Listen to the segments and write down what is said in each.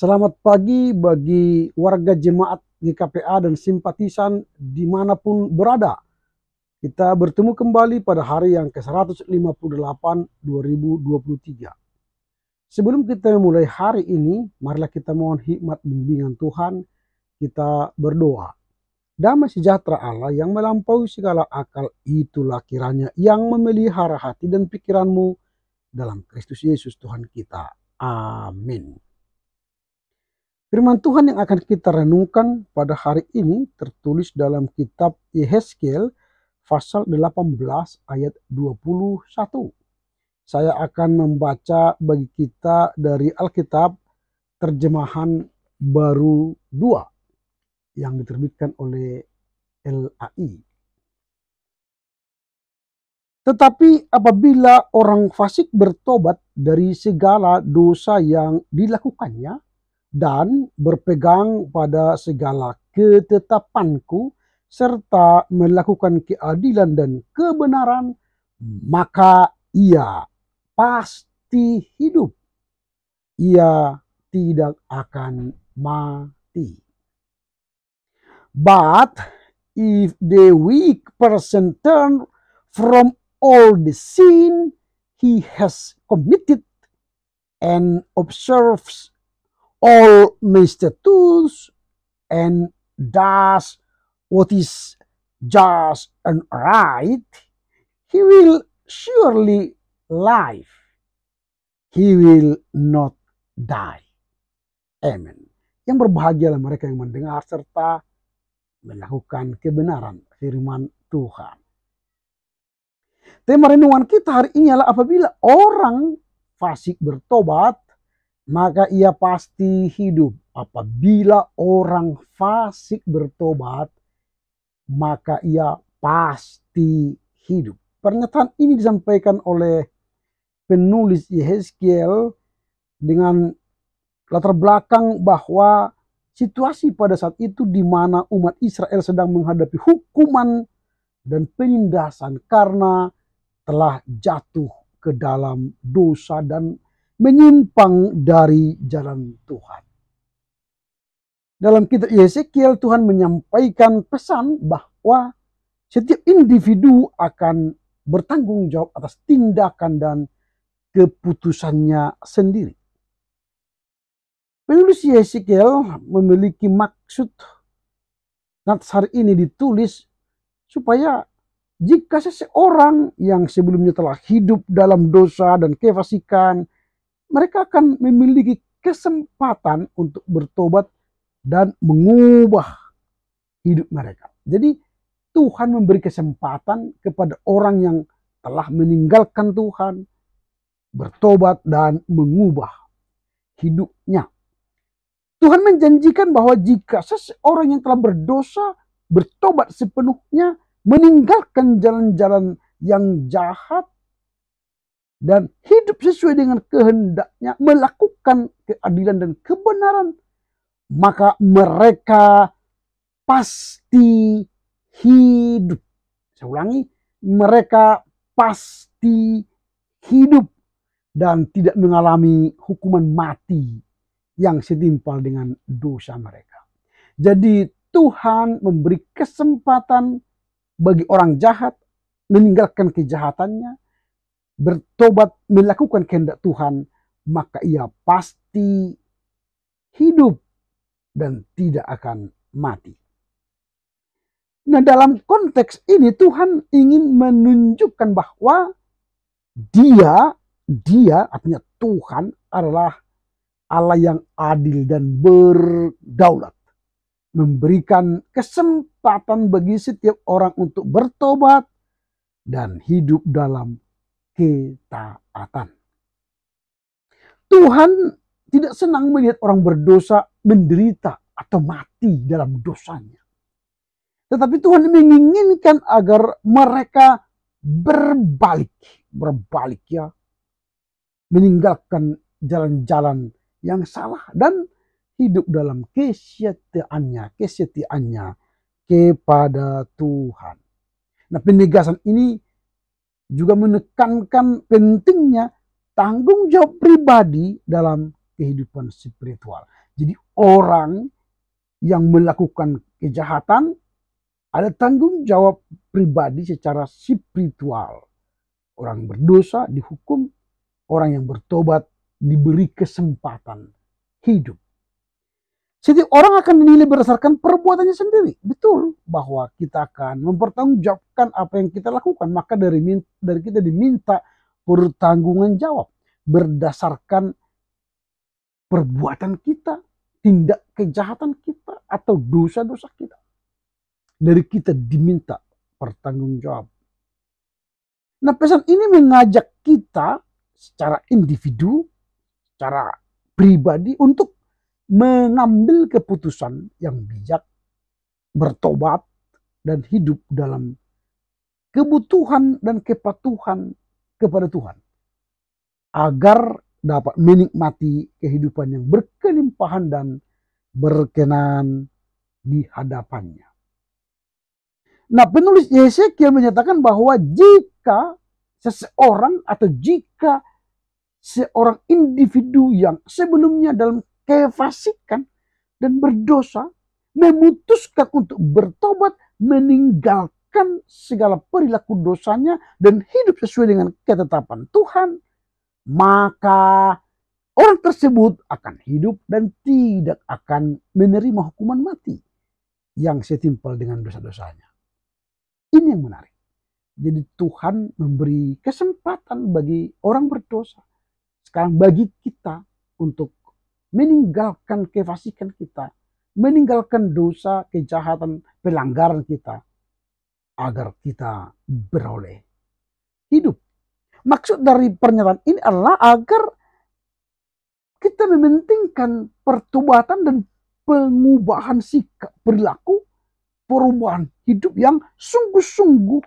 Selamat pagi bagi warga jemaat GKPA dan simpatisan dimanapun berada. Kita bertemu kembali pada hari yang ke-158 2023. Sebelum kita mulai hari ini, marilah kita mohon hikmat bimbingan Tuhan. Kita berdoa. Damai sejahtera Allah yang melampaui segala akal, itulah kiranya yang memelihara hati dan pikiranmu dalam Kristus Yesus Tuhan kita. Amin. Firman Tuhan yang akan kita renungkan pada hari ini tertulis dalam kitab Yehezkiel pasal 18 ayat 21. Saya akan membaca bagi kita dari Alkitab terjemahan baru 2 yang diterbitkan oleh LAI. Tetapi apabila orang fasik bertobat dari segala dosa yang dilakukannya dan berpegang pada segala ketetapanku serta melakukan keadilan dan kebenaran, maka ia pasti hidup. Ia tidak akan mati. But if the weak person turn from all the sin he has committed and observes all my statutes and does what is just and right, he will surely live. He will not die. Amen. Yang berbahagialah mereka yang mendengar serta melakukan kebenaran firman Tuhan. Tema renungan kita hari ini adalah apabila orang fasik bertobat, maka ia pasti hidup. Apabila orang fasik bertobat, maka ia pasti hidup. Pernyataan ini disampaikan oleh penulis Yehezkiel dengan latar belakang bahwa situasi pada saat itu di mana umat Israel sedang menghadapi hukuman dan penindasan karena telah jatuh ke dalam dosa dan menyimpang dari jalan Tuhan. Dalam kitab Yehezkiel, Tuhan menyampaikan pesan bahwa setiap individu akan bertanggung jawab atas tindakan dan keputusannya sendiri. Penulis Yehezkiel memiliki maksud nats hari ini ditulis supaya jika seseorang yang sebelumnya telah hidup dalam dosa dan kefasikan, mereka akan memiliki kesempatan untuk bertobat dan mengubah hidup mereka. Jadi Tuhan memberi kesempatan kepada orang yang telah meninggalkan Tuhan, bertobat dan mengubah hidupnya. Tuhan menjanjikan bahwa jika seseorang yang telah berdosa, bertobat sepenuhnya, meninggalkan jalan-jalan yang jahat, dan hidup sesuai dengan kehendaknya, melakukan keadilan dan kebenaran, maka mereka pasti hidup. Saya ulangi, mereka pasti hidup dan tidak mengalami hukuman mati yang setimpal dengan dosa mereka. Jadi Tuhan memberi kesempatan bagi orang jahat meninggalkan kejahatannya, bertobat, melakukan kehendak Tuhan, maka ia pasti hidup dan tidak akan mati. Nah, dalam konteks ini Tuhan ingin menunjukkan bahwa dia artinya Tuhan adalah Allah yang adil dan berdaulat, memberikan kesempatan bagi setiap orang untuk bertobat dan hidup dalam ketaatan. Tuhan tidak senang melihat orang berdosa menderita atau mati dalam dosanya. Tetapi Tuhan menginginkan agar mereka berbalik ya, meninggalkan jalan-jalan yang salah dan hidup dalam kesetiaannya kepada Tuhan. Nah, penegasan ini juga menekankan pentingnya tanggung jawab pribadi dalam kehidupan spiritual. Jadi orang yang melakukan kejahatan ada tanggung jawab pribadi secara spiritual. Orang berdosa dihukum, orang yang bertobat diberi kesempatan hidup. Setiap orang akan dinilai berdasarkan perbuatannya sendiri. Betul bahwa kita akan mempertanggungjawabkan apa yang kita lakukan. Maka dari kita diminta pertanggungjawaban jawab berdasarkan perbuatan kita, tindak kejahatan kita, atau dosa-dosa kita. Dari kita diminta pertanggungjawab. Nah, pesan ini mengajak kita secara individu, secara pribadi untuk mengambil keputusan yang bijak, bertobat, dan hidup dalam kebutuhan dan kepatuhan kepada Tuhan, agar dapat menikmati kehidupan yang berkelimpahan dan berkenan di hadapannya. Nah, penulis Yeskiel menyatakan bahwa jika seseorang atau jika seorang individu yang sebelumnya dalam kefasikan dan berdosa memutuskan untuk bertobat, meninggalkan segala perilaku dosanya dan hidup sesuai dengan ketetapan Tuhan, maka orang tersebut akan hidup dan tidak akan menerima hukuman mati yang setimpal dengan dosa-dosanya. Ini yang menarik. Jadi Tuhan memberi kesempatan bagi orang berdosa sekarang bagi kita untuk meninggalkan kefasikan kita, meninggalkan dosa, kejahatan, pelanggaran kita, agar kita beroleh hidup. Maksud dari pernyataan ini adalah agar kita mementingkan pertobatan dan pengubahan sikap perilaku, perubahan hidup yang sungguh-sungguh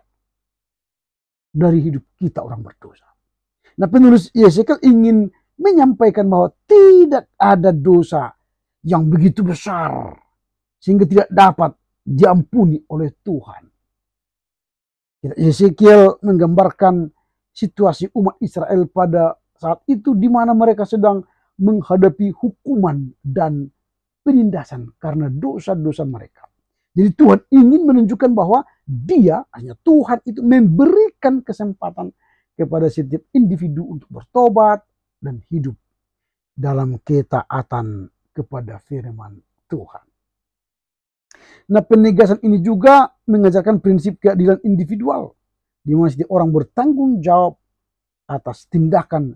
dari hidup kita orang berdosa. Nah, penulis Yeskiel ingin menyampaikan bahwa tidak ada dosa yang begitu besar sehingga tidak dapat diampuni oleh Tuhan. Yeskiel menggambarkan situasi umat Israel pada saat itu di mana mereka sedang menghadapi hukuman dan penindasan karena dosa-dosa mereka. Jadi Tuhan ingin menunjukkan bahwa hanya Tuhan itu memberikan kesempatan kepada setiap individu untuk bertobat dan hidup dalam ketaatan kepada firman Tuhan. Nah, penegasan ini juga mengajarkan prinsip keadilan individual, di mana setiap orang bertanggung jawab atas tindakan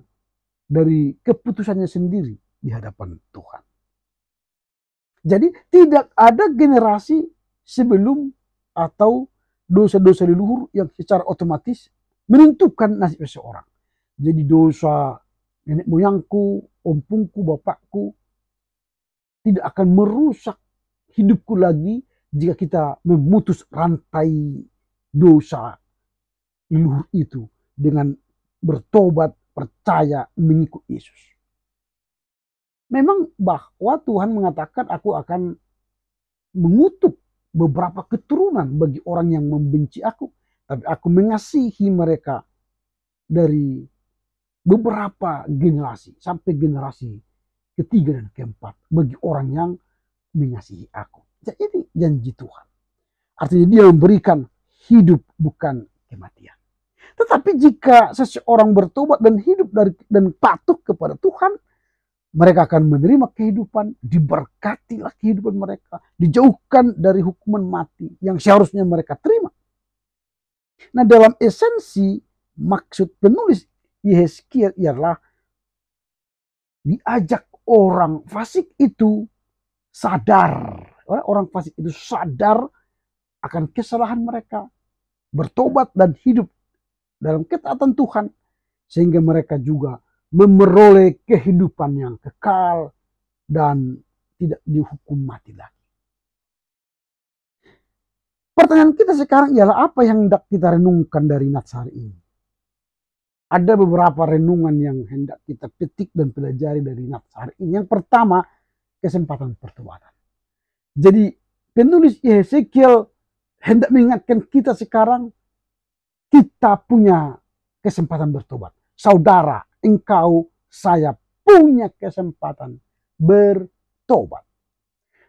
dari keputusannya sendiri di hadapan Tuhan. Jadi tidak ada generasi sebelum atau dosa-dosa leluhur yang secara otomatis menentukan nasib seseorang. Jadi dosa nenek moyangku, ompungku, bapakku tidak akan merusak hidupku lagi jika kita memutus rantai dosa leluhur itu dengan bertobat, percaya, mengikut Yesus. Memang bahwa Tuhan mengatakan aku akan mengutuk beberapa keturunan bagi orang yang membenci aku, tapi aku mengasihi mereka dari beberapa generasi sampai generasi ketiga dan keempat bagi orang yang mengasihi aku. Jadi ini janji Tuhan. Artinya dia memberikan hidup bukan kematian. Tetapi jika seseorang bertobat dan hidup dan patuh kepada Tuhan, mereka akan menerima kehidupan, diberkatilah kehidupan mereka, dijauhkan dari hukuman mati yang seharusnya mereka terima. Nah, dalam esensi maksud penulis Yeskiel ialah diajak orang fasik itu sadar. Orang fasik itu sadar akan kesalahan mereka, bertobat dan hidup dalam ketaatan Tuhan, sehingga mereka juga memperoleh kehidupan yang kekal dan tidak dihukum mati lagi. Pertanyaan kita sekarang ialah apa yang hendak kita renungkan dari nats hari ini? Ada beberapa renungan yang hendak kita petik dan pelajari dari nats hari ini. Yang pertama, kesempatan pertobatan. Jadi penulis Yeskiel hendak mengingatkan kita sekarang, kita punya kesempatan bertobat. Saudara, engkau, saya punya kesempatan bertobat.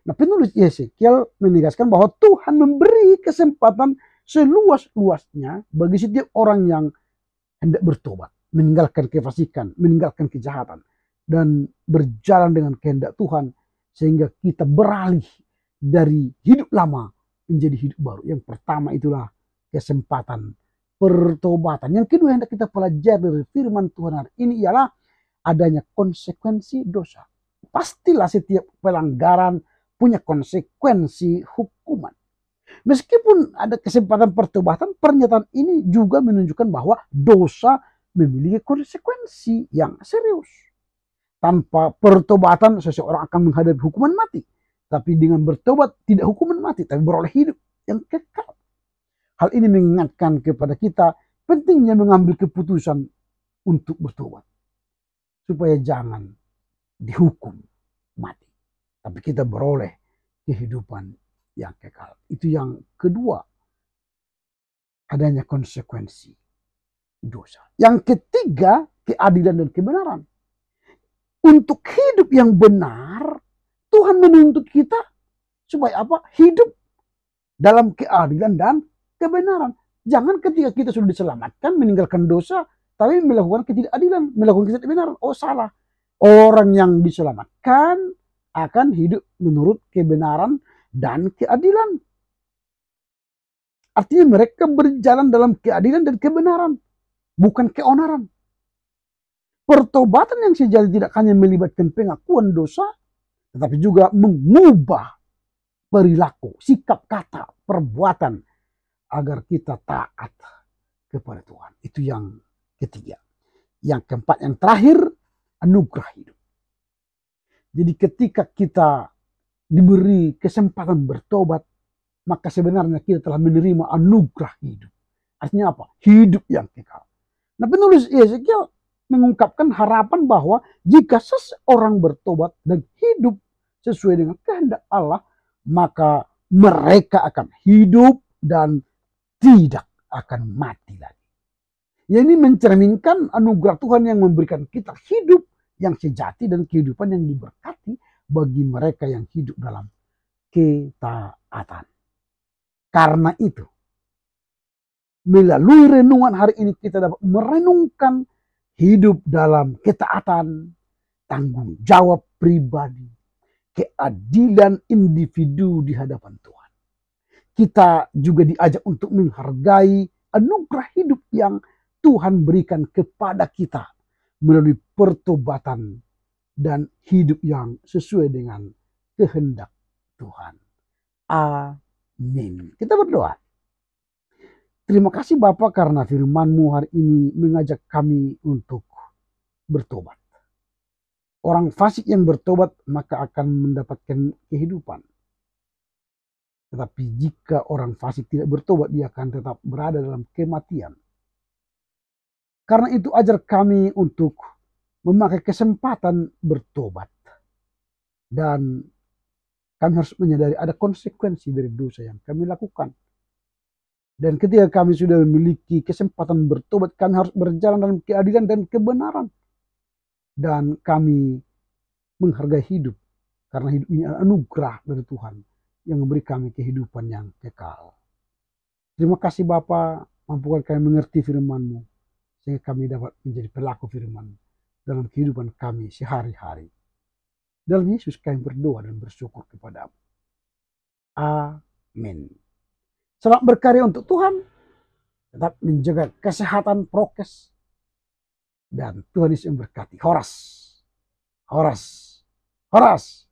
Nah, penulis Yeskiel menegaskan bahwa Tuhan memberi kesempatan seluas-luasnya bagi setiap orang yang hendak bertobat, meninggalkan kefasikan, meninggalkan kejahatan, dan berjalan dengan kehendak Tuhan, sehingga kita beralih dari hidup lama menjadi hidup baru. Yang pertama itulah kesempatan pertobatan. Yang kedua yang hendak kita pelajari dari firman Tuhan hari ini ialah adanya konsekuensi dosa. Pastilah setiap pelanggaran punya konsekuensi hukuman. Meskipun ada kesempatan pertobatan, pernyataan ini juga menunjukkan bahwa dosa memiliki konsekuensi yang serius. Tanpa pertobatan, seseorang akan menghadapi hukuman mati. Tapi dengan bertobat, tidak hukuman mati, tapi beroleh hidup yang kekal. Hal ini mengingatkan kepada kita pentingnya mengambil keputusan untuk bertobat. Supaya jangan dihukum mati, tapi kita beroleh kehidupan yang kekal. Itu yang kedua, adanya konsekuensi dosa. Yang ketiga, keadilan dan kebenaran. Untuk hidup yang benar, Tuhan menuntut kita supaya apa? Hidup dalam keadilan dan kebenaran. Jangan ketika kita sudah diselamatkan, meninggalkan dosa, tapi melakukan ketidakadilan, melakukan ketidakbenaran. Oh, salah. Orang yang diselamatkan akan hidup menurut kebenaran dan keadilan. Artinya mereka berjalan dalam keadilan dan kebenaran, bukan keonaran. Pertobatan yang sejati tidak hanya melibatkan pengakuan dosa, tetapi juga mengubah perilaku, sikap kata, perbuatan agar kita taat kepada Tuhan. Itu yang ketiga. Yang keempat, yang terakhir, anugerah hidup. Jadi ketika kita diberi kesempatan bertobat, maka sebenarnya kita telah menerima anugerah hidup. Artinya apa? Hidup yang kekal. Nah, penulis Yeskiel mengungkapkan harapan bahwa jika seseorang bertobat dan hidup sesuai dengan kehendak Allah, maka mereka akan hidup dan tidak akan mati lagi. Ini mencerminkan anugerah Tuhan yang memberikan kita hidup yang sejati dan kehidupan yang diberkati bagi mereka yang hidup dalam ketaatan. Karena itu, melalui renungan hari ini kita dapat merenungkan hidup dalam ketaatan, tanggung jawab pribadi, keadilan individu di hadapan Tuhan. Kita juga diajak untuk menghargai anugerah hidup yang Tuhan berikan kepada kita melalui pertobatan dan hidup yang sesuai dengan kehendak Tuhan. Amin. Kita berdoa. Terima kasih Bapa karena firman-Mu hari ini mengajak kami untuk bertobat. Orang fasik yang bertobat maka akan mendapatkan kehidupan. Tetapi jika orang fasik tidak bertobat, dia akan tetap berada dalam kematian. Karena itu ajar kami untuk memakai kesempatan bertobat. Dan kami harus menyadari ada konsekuensi dari dosa yang kami lakukan. Dan ketika kami sudah memiliki kesempatan bertobat, kami harus berjalan dalam keadilan dan kebenaran. Dan kami menghargai hidup. Karena hidup ini adalah anugerah dari Tuhan yang memberi kami kehidupan yang kekal. Terima kasih Bapa, mampukan kami mengerti firman-Mu, sehingga kami dapat menjadi pelaku firman dalam kehidupan kami sehari-hari. Dalam Yesus kami berdoa dan bersyukur kepada-Mu. Amin. Selamat berkarya untuk Tuhan, tetap menjaga kesehatan prokes, dan Tuhan Yesus memberkati. Horas, horas, horas.